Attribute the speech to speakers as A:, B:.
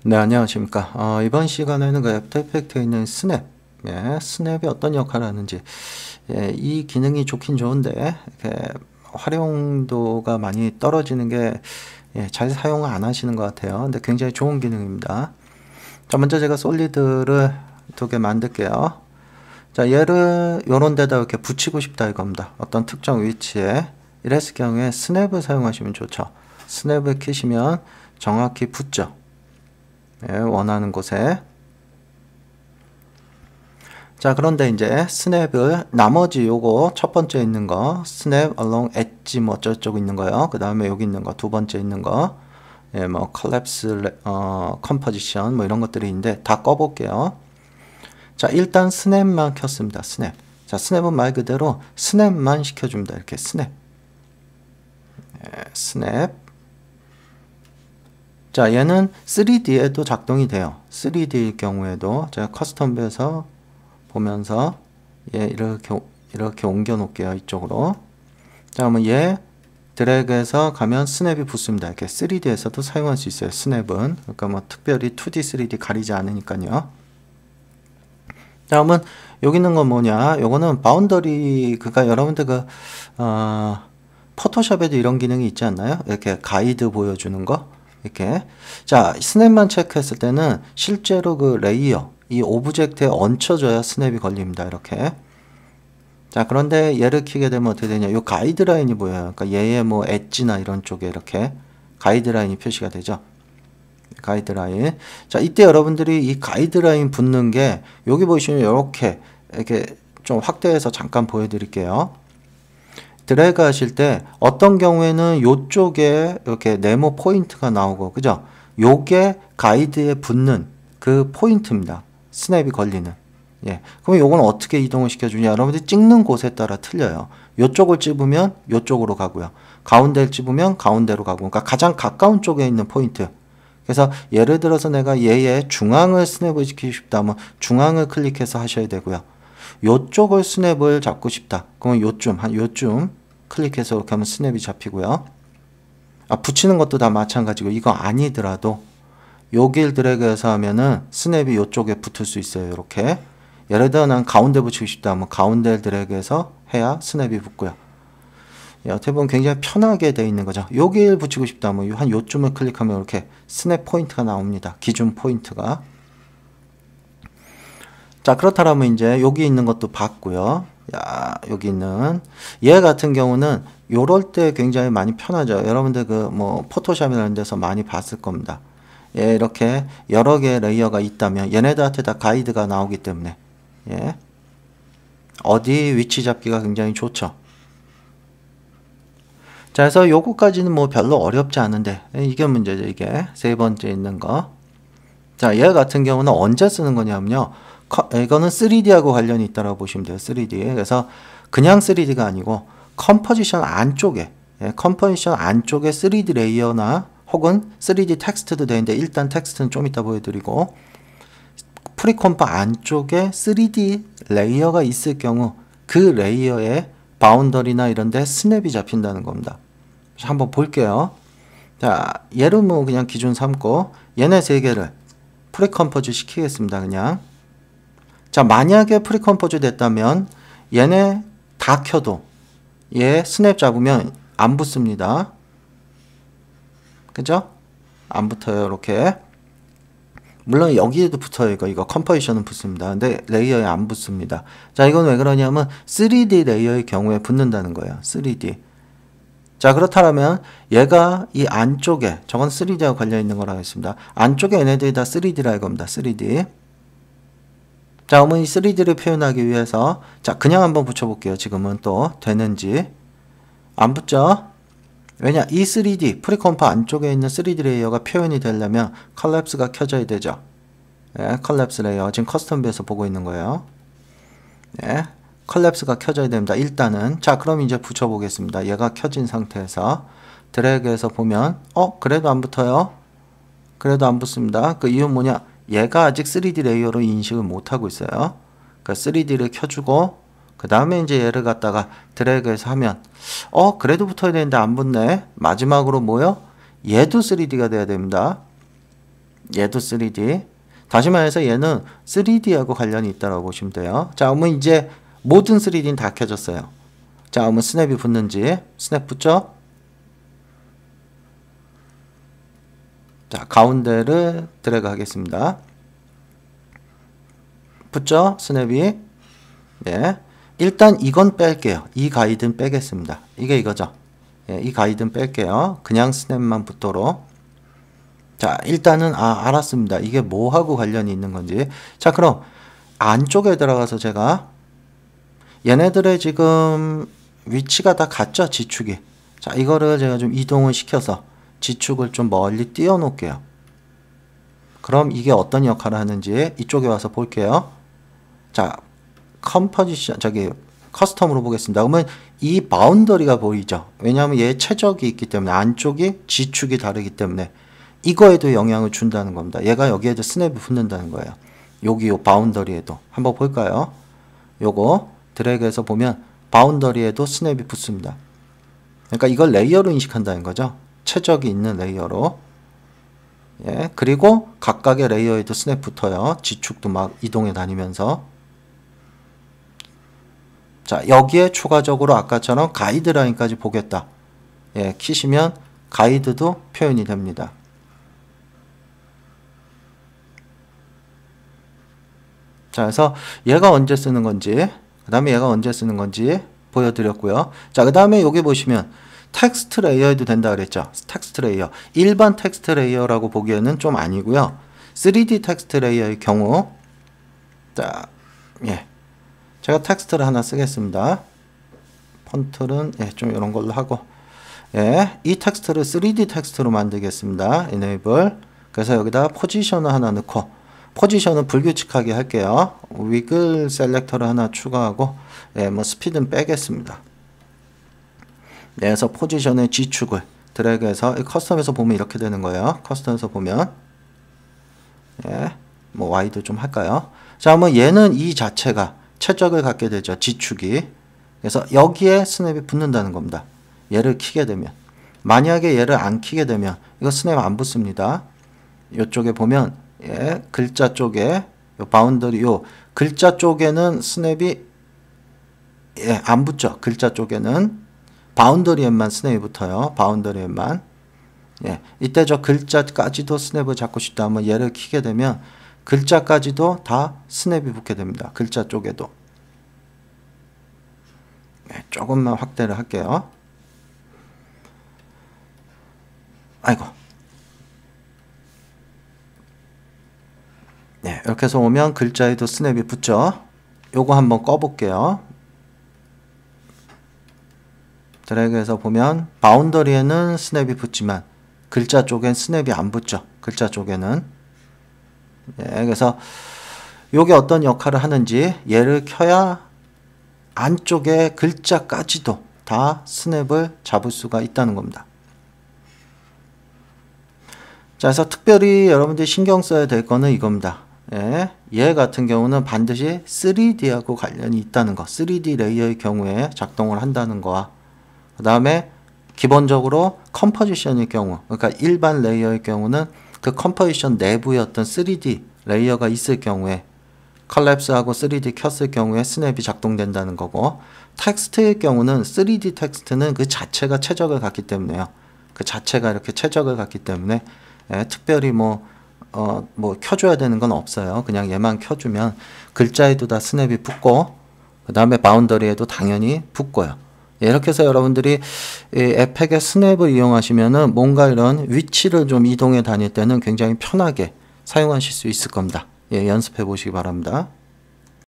A: 네, 안녕하십니까. 이번 시간에는 그 애프터 이펙트에 있는 스냅, 스냅이 어떤 역할을 하는지, 이 기능이 좋긴 좋은데, 활용도가 많이 떨어지는 게, 잘 사용 안 하시는 것 같아요. 근데 굉장히 좋은 기능입니다. 자, 먼저 제가 솔리드를 2개 만들게요. 자, 얘를 요런 데다 이렇게 붙이고 싶다 이겁니다. 어떤 특정 위치에. 이랬을 경우에 스냅을 사용하시면 좋죠. 스냅을 키시면 정확히 붙죠. 원하는 곳에. 자, 그런데 이제 스냅을 나머지 요거 첫 번째 있는 거 스냅 along edge 뭐 어쩌고저쩌고 있는 거요. 그 다음에 여기 있는 거 두 번째 있는 거 뭐 collapse composition 뭐 이런 것들이 있는데 다 꺼볼게요. 자, 일단 스냅만 켰습니다. 스냅. 자, 스냅은 말 그대로 스냅만 시켜줍니다. 이렇게 스냅. 스냅. 자, 얘는 3D에도 작동이 돼요. 3D일 경우에도 제가 커스텀뷰에서 보면서 이렇게 옮겨 놓을게요. 이쪽으로. 자, 그러면 얘 드래그해서 가면 스냅이 붙습니다. 이렇게 3D에서도 사용할 수 있어요. 스냅은. 그러니까 뭐 특별히 2D, 3D 가리지 않으니까요. 자, 그러면 여기 있는 건 뭐냐? 요거는 바운더리, 그러니까 여러분들 포토샵에도 이런 기능이 있지 않나요? 이렇게 가이드 보여주는 거. 이렇게. 자, 스냅만 체크했을 때는 실제로 그 레이어, 이 오브젝트에 얹혀져야 스냅이 걸립니다. 이렇게. 자, 그런데 얘를 키게 되면 어떻게 되냐? 요 가이드라인이 보여요. 그러니까 얘의 뭐 엣지나 이런 쪽에 이렇게 가이드라인이 표시가 되죠. 가이드라인. 자, 이때 여러분들이 이 가이드라인 붙는 게 여기 보시면 이렇게 좀 확대해서 잠깐 보여드릴게요. 드래그 하실 때 어떤 경우에는 요쪽에 이렇게 네모 포인트가 나오고, 그죠? 요게 가이드에 붙는 그 포인트입니다. 스냅이 걸리는. 그럼 요건 어떻게 이동을 시켜주냐? 여러분들이 찍는 곳에 따라 틀려요. 요쪽을 찝으면 요쪽으로 가고요. 가운데를 찝으면 가운데로 가고. 그러니까 가장 가까운 쪽에 있는 포인트. 그래서 예를 들어서 내가 얘의 중앙을 스냅을 시키고 싶다면 중앙을 클릭해서 하셔야 되고요. 요쪽을 스냅을 잡고 싶다. 그러면 요쯤 클릭해서 이렇게 하면 스냅이 잡히고요. 붙이는 것도 다 마찬가지고 이거 아니더라도 여길 드래그해서 하면은 스냅이 요쪽에 붙을 수 있어요. 이렇게. 예를 들어 난 가운데 붙이고 싶다 하면 가운데를 드래그해서 해야 스냅이 붙고요. 어떻게 보면 굉장히 편하게 되어 있는 거죠. 여길 붙이고 싶다 하면 한 요쯤을 클릭하면 이렇게 스냅 포인트가 나옵니다. 기준 포인트가. 자, 그렇다면 이제 여기 있는 것도 봤고요. 여기 있는 얘 같은 경우는 요럴 때 굉장히 많이 편하죠. 여러분들 뭐 포토샵이라는 데서 많이 봤을 겁니다. 이렇게 여러 개의 레이어가 있다면 얘네들한테 다 가이드가 나오기 때문에 어디 위치 잡기가 굉장히 좋죠. 자, 그래서 요거까지는 뭐 별로 어렵지 않은데 이게 문제죠. 이게 세 번째 있는 거. 자, 얘 같은 경우는 언제 쓰는 거냐면요. 이거는 3D하고 관련이 있다고 보시면 돼요. 3D. 그래서 그냥 3D가 아니고 컴포지션 안쪽에 3D 레이어나 혹은 3D 텍스트도 되는데 일단 텍스트는 좀 이따 보여드리고 프리컴포 안쪽에 3D 레이어가 있을 경우 그 레이어의 바운더리나 이런 데 스냅이 잡힌다는 겁니다. 한번 볼게요. 자, 얘를 뭐 그냥 기준 삼고 얘네 세 개를 프리컴포즈 시키겠습니다. 그냥. 자, 만약에 프리컴포즈 됐다면 얘네 다 켜도 얘 스냅 잡으면 안 붙습니다. 그죠? 안 붙어요. 이렇게. 물론 여기에도 붙어요. 이거 컴포지션은 붙습니다. 근데 레이어에 안 붙습니다. 자, 이건 왜 그러냐면 3D 레이어의 경우에 붙는다는 거예요. 3D. 자, 그렇다면 얘가 이 안쪽에, 저건 3D와 관련 있는 거라고 했습니다. 안쪽에 얘네들이 다 3D라 이겁니다. 3D. 자, 그러면 이 3D를 표현하기 위해서 자, 그냥 한번 붙여볼게요. 지금은 또 되는지. 안 붙죠? 왜냐? 이 3D, 프리컴포 안쪽에 있는 3D 레이어가 표현이 되려면 컬랩스가 켜져야 되죠. 컬랩스 레이어. 지금 커스텀뷰에서 보고 있는 거예요. 컬랩스가 켜져야 됩니다. 일단은. 자, 그럼 이제 붙여보겠습니다. 얘가 켜진 상태에서 드래그해서 보면 그래도 안 붙어요. 그래도 안 붙습니다. 그 이유는 뭐냐? 얘가 아직 3D 레이어로 인식을 못하고 있어요. 그러니까 3D를 켜주고 그 다음에 이제 얘를 갖다가 드래그해서 하면 그래도 붙어야 되는데 안 붙네. 마지막으로 뭐요? 얘도 3D가 돼야 됩니다. 얘도 3D. 다시 말해서 얘는 3D하고 관련이 있다고 보시면 돼요. 자, 그러면 이제 모든 3D는 다 켜졌어요. 자, 그러면 스냅이 붙는지. 스냅 붙죠? 자, 가운데를 드래그 하겠습니다. 붙죠? 스냅이. 네. 일단 이건 뺄게요. 이 가이드는 빼겠습니다. 이게 이거죠. 예, 이 가이드는 뺄게요. 그냥 스냅만 붙도록. 자, 일단은 알았습니다. 이게 뭐하고 관련이 있는 건지. 자, 그럼 안쪽에 들어가서 제가 얘네들의 지금 위치가 다 같죠? 지축이. 자, 이거를 제가 좀 이동을 시켜서 지축을 좀 멀리 띄워 놓을게요. 그럼 이게 어떤 역할을 하는지 이쪽에 와서 볼게요. 자, 컴포지션, 커스텀으로 보겠습니다. 그러면 이 바운더리가 보이죠? 왜냐하면 얘 최적이 있기 때문에, 안쪽이 지축이 다르기 때문에 이거에도 영향을 준다는 겁니다. 얘가 여기에도 스냅이 붙는다는 거예요. 여기 요 바운더리에도. 한번 볼까요? 요거 드래그해서 보면 바운더리에도 스냅이 붙습니다. 그러니까 이걸 레이어로 인식한다는 거죠. 최적이 있는 레이어로. 예, 그리고 각각의 레이어에도 스냅 붙어요. 지축도 막 이동해 다니면서. 자, 여기에 추가적으로 아까처럼 가이드라인까지 보겠다. 예, 키시면 가이드도 표현이 됩니다. 자, 그래서 얘가 언제 쓰는 건지, 그 다음에 얘가 언제 쓰는 건지 보여드렸고요. 자, 그 다음에 여기 보시면 텍스트 레이어에도 된다 그랬죠. 텍스트 레이어. 일반 텍스트 레이어라고 보기에는 좀 아니고요. 3D 텍스트 레이어의 경우, 자, 예. 제가 텍스트를 하나 쓰겠습니다. 폰트는 예, 좀 이런 걸로 하고, 예, 이 텍스트를 3D 텍스트로 만들겠습니다. Enable. 그래서 여기다 포지션을 하나 넣고, 포지션은 불규칙하게 할게요. 위글 셀렉터를 하나 추가하고, 예, 뭐 스피드는 빼겠습니다. 네, 그래서 포지션의 G축을 드래그해서 커스텀에서 보면 이렇게 되는 거예요. 커스텀에서 보면, 예, 뭐 Y도 좀 할까요? 자, 그러면 얘는 이 자체가 최적을 갖게 되죠. G축이. 그래서 여기에 스냅이 붙는다는 겁니다. 얘를 키게 되면. 만약에 얘를 안 키게 되면 이거 스냅 안 붙습니다. 이쪽에 보면 예, 글자 쪽에 요 바운더리 요 글자 쪽에는 스냅이 예, 안 붙죠. 글자 쪽에는 바운더리에만 스냅이 붙어요. 바운더리에만. 예, 이때 저 글자까지도 스냅을 잡고 싶다 하면 얘를 키게 되면 글자까지도 다 스냅이 붙게 됩니다. 글자 쪽에도. 네, 조금만 확대를 할게요. 아이고. 네, 이렇게 해서 오면 글자에도 스냅이 붙죠. 요거 한번 꺼볼게요. 드래그해서 보면 바운더리에는 스냅이 붙지만 글자 쪽엔 스냅이 안 붙죠. 글자 쪽에는. 예, 그래서 요게 어떤 역할을 하는지 얘를 켜야 안쪽에 글자까지도 다 스냅을 잡을 수가 있다는 겁니다. 자, 그래서 특별히 여러분들이 신경 써야 될 거는 이겁니다. 예, 얘 같은 경우는 반드시 3D하고 관련이 있다는 거. 3D 레이어의 경우에 작동을 한다는 거와 그 다음에 기본적으로 컴포지션의 경우, 그러니까 일반 레이어의 경우는 그 컴포지션 내부에 어떤 3D 레이어가 있을 경우에 컬랩스하고 3D 켰을 경우에 스냅이 작동된다는 거고, 텍스트의 경우는 3D 텍스트는 그 자체가 최적을 갖기 때문에요. 그 자체가 이렇게 최적을 갖기 때문에 예, 특별히 뭐 켜줘야 되는 건 없어요. 그냥 얘만 켜주면 글자에도 다 스냅이 붙고 그 다음에 바운더리에도 당연히 붙고요. 예, 이렇게 해서 여러분들이 이 에펙의 스냅을 이용하시면은 뭔가 이런 위치를 좀 이동해 다닐 때는 굉장히 편하게 사용하실 수 있을 겁니다. 예, 연습해 보시기 바랍니다.